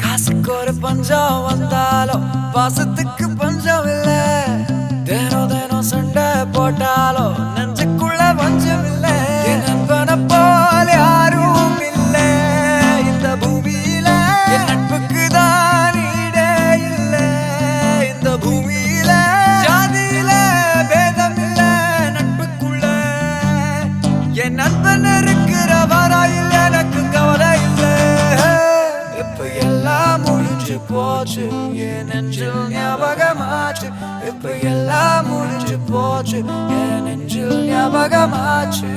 காசுக்கு ஒரு பஞ்சம் வந்தாலும் பாசத்துக்கு பஞ்சம் இல்ல. தினம் தினம் சண்டை போட்டாலும் நெஞ்சுக்குள்ள பஞ்சம் இல்ல. என் நண்பனை போல யாரும் இல்ல இந்த பூமியில. என் நட்புக்கு தான் ஈடே இல்ல இந்த பூமியில. ஜாதியில பேதம் இல்ல நட்புக்குள்ள. என் நண்பன் இருக்கிற வரையில் எனக்கு கவலை இல்ல. இப்ப எல்லாம் முடிஞ்சு போச்சு என் நெஞ்சில் ஞாபகமாச்சு. இப்ப எல்லாம் முடிஞ்சு போச்சு என் நெஞ்சில் ஞாபகமாச்சு.